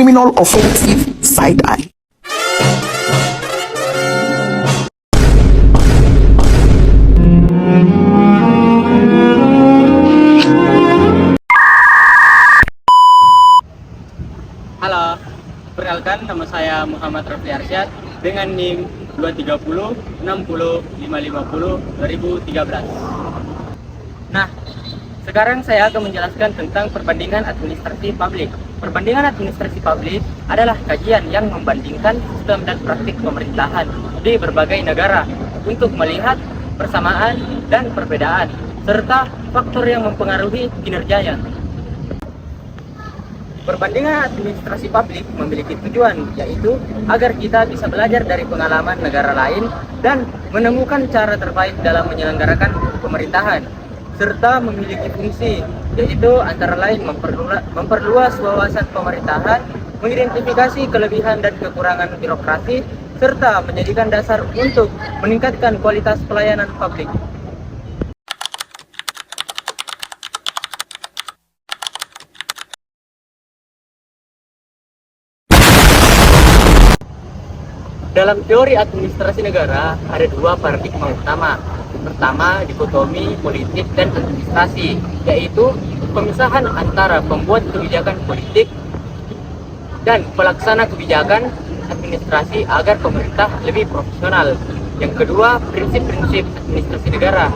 criminal offensive side eye. Halo, perkenalkan nama saya Muhammad Rafli Arsyad dengan NIM 230 60 550 2013. Nah, sekarang saya akan menjelaskan tentang perbandingan administrasi publik. Perbandingan administrasi publik adalah kajian yang membandingkan sistem dan praktik pemerintahan di berbagai negara untuk melihat persamaan dan perbedaan serta faktor yang mempengaruhi kinerjanya. Perbandingan administrasi publik memiliki tujuan, yaitu agar kita bisa belajar dari pengalaman negara lain dan menemukan cara terbaik dalam menyelenggarakan pemerintahan, serta memiliki fungsi, yaitu antara lain memperluas wawasan pemerintahan, mengidentifikasi kelebihan dan kekurangan birokrasi, serta menjadikan dasar untuk meningkatkan kualitas pelayanan publik. Dalam teori administrasi negara ada dua paradigma utama. Pertama, dikotomi politik dan administrasi, yaitu pemisahan antara pembuat kebijakan politik dan pelaksana kebijakan administrasi agar pemerintah lebih profesional. Yang kedua, prinsip-prinsip administrasi negara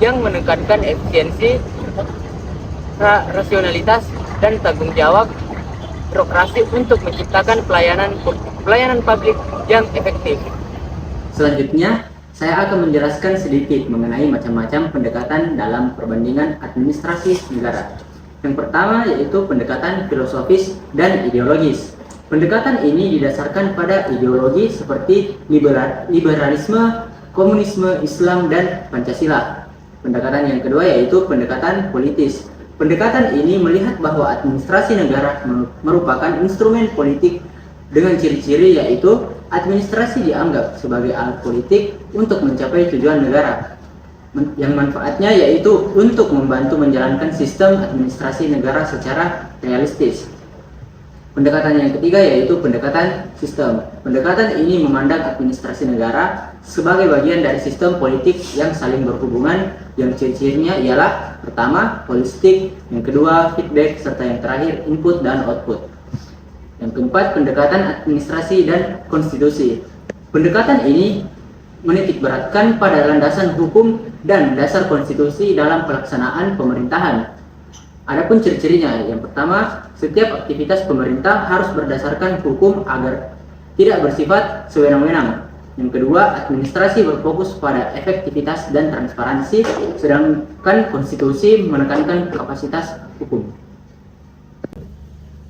yang menekankan efisiensi, rasionalitas, dan tanggung jawab birokrasi untuk menciptakan pelayanan publik yang efektif. Selanjutnya, saya akan menjelaskan sedikit mengenai macam-macam pendekatan dalam perbandingan administrasi negara. Yang pertama yaitu pendekatan filosofis dan ideologis. Pendekatan ini didasarkan pada ideologi seperti liberalisme, komunisme, Islam, dan Pancasila. Pendekatan yang kedua yaitu pendekatan politis. Pendekatan ini melihat bahwa administrasi negara merupakan instrumen politik dengan ciri-ciri yaitu administrasi dianggap sebagai alat politik untuk mencapai tujuan negara, yang manfaatnya yaitu untuk membantu menjalankan sistem administrasi negara secara realistis. Pendekatan yang ketiga yaitu pendekatan sistem. Pendekatan ini memandang administrasi negara sebagai bagian dari sistem politik yang saling berhubungan, yang ciri-cirinya ialah pertama, holistik, yang kedua, feedback, serta yang terakhir, input dan output. Yang keempat, pendekatan administrasi dan konstitusi. Pendekatan ini menitikberatkan pada landasan hukum dan dasar konstitusi dalam pelaksanaan pemerintahan. Adapun ciri-cirinya, yang pertama, setiap aktivitas pemerintah harus berdasarkan hukum agar tidak bersifat sewenang-wenang. Yang kedua, administrasi berfokus pada efektivitas dan transparansi, sedangkan konstitusi menekankan kapasitas hukum.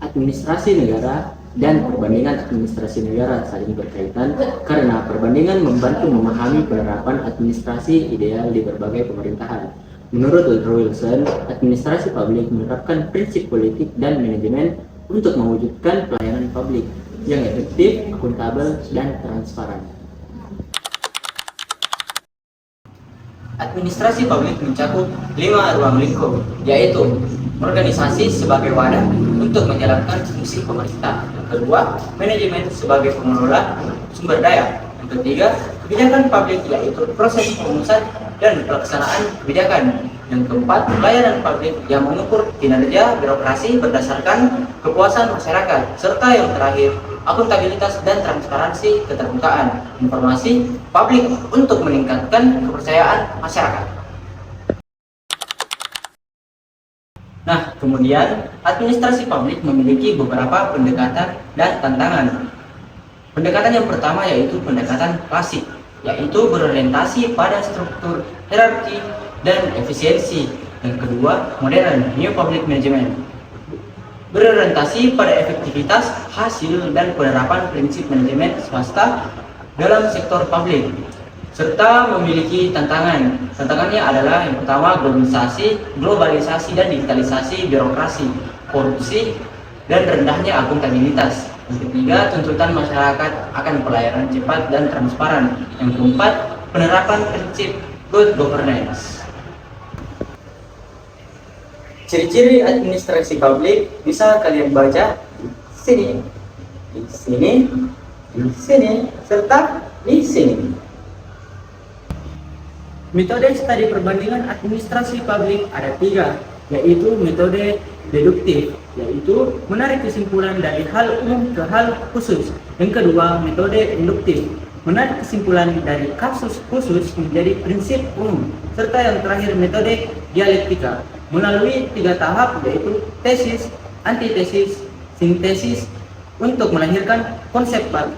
Administrasi negara dan perbandingan administrasi negara saling berkaitan karena perbandingan membantu memahami penerapan administrasi ideal di berbagai pemerintahan. Menurut Woodrow Wilson, administrasi publik menerapkan prinsip politik dan manajemen untuk mewujudkan pelayanan publik yang efektif, akuntabel, dan transparan. Administrasi publik mencakup 5 ruang lingkup, yaitu organisasi sebagai wadah untuk menjalankan fungsi pemerintah. Yang kedua, manajemen sebagai pengelola sumber daya. Yang ketiga, kebijakan publik yaitu proses perumusan dan pelaksanaan kebijakan. Yang keempat, pelayanan publik yang mengukur kinerja birokrasi berdasarkan kepuasan masyarakat. Serta yang terakhir, akuntabilitas dan transparansi keterbukaan informasi publik untuk meningkatkan kepercayaan masyarakat. Nah, kemudian administrasi publik memiliki beberapa pendekatan dan tantangan. Pendekatan yang pertama yaitu pendekatan klasik, yaitu berorientasi pada struktur, hierarki, dan efisiensi. Yang kedua, modern, new public management, berorientasi pada efektivitas, hasil, dan penerapan prinsip manajemen swasta dalam sektor publik, serta memiliki tantangan. Tantangannya adalah yang pertama, globalisasi dan digitalisasi birokrasi, korupsi, dan rendahnya akuntabilitas. Yang ketiga, tuntutan masyarakat akan pelayanan cepat dan transparan. Yang keempat, penerapan prinsip good governance. Ciri-ciri administrasi publik bisa kalian baca di sini. di sini, serta di sini. Metode studi perbandingan administrasi publik ada 3, yaitu metode deduktif, yaitu menarik kesimpulan dari hal umum ke hal khusus. Yang kedua, metode induktif, menarik kesimpulan dari kasus khusus menjadi prinsip umum. Serta yang terakhir, metode dialektika, melalui 3 tahap, yaitu tesis, antitesis, sintesis, untuk melahirkan konsep baru.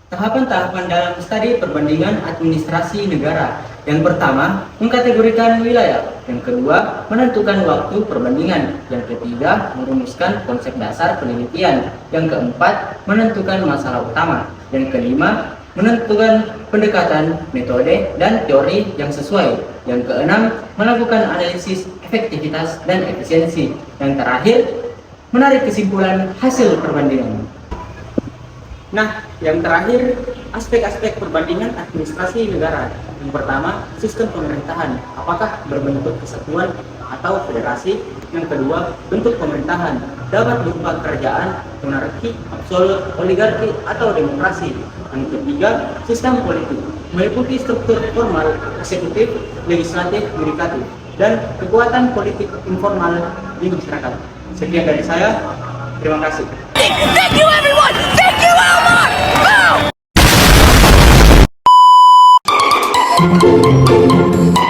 Tahapan-tahapan dalam studi perbandingan administrasi negara. Yang pertama, mengkategorikan wilayah. Yang kedua, menentukan waktu perbandingan. Yang ketiga, merumuskan konsep dasar penelitian. Yang keempat, menentukan masalah utama. Yang kelima, menentukan pendekatan, metode, dan teori yang sesuai. Yang keenam, melakukan analisis efektivitas dan efisiensi. Yang terakhir, menarik kesimpulan hasil perbandingan. Nah, yang terakhir, aspek-aspek perbandingan administrasi negara. Yang pertama, sistem pemerintahan. Apakah berbentuk kesatuan atau federasi? Yang kedua, bentuk pemerintahan. Dapat berupa kerajaan, monarki, absolut, oligarki, atau demokrasi. Yang ketiga, sistem politik. Meliputi struktur formal, eksekutif, legislatif, yudikatif, dan kekuatan politik informal di masyarakat. Sekian dari saya. Terima kasih. Thank you, everyone! Thank you, Elmar! Boom!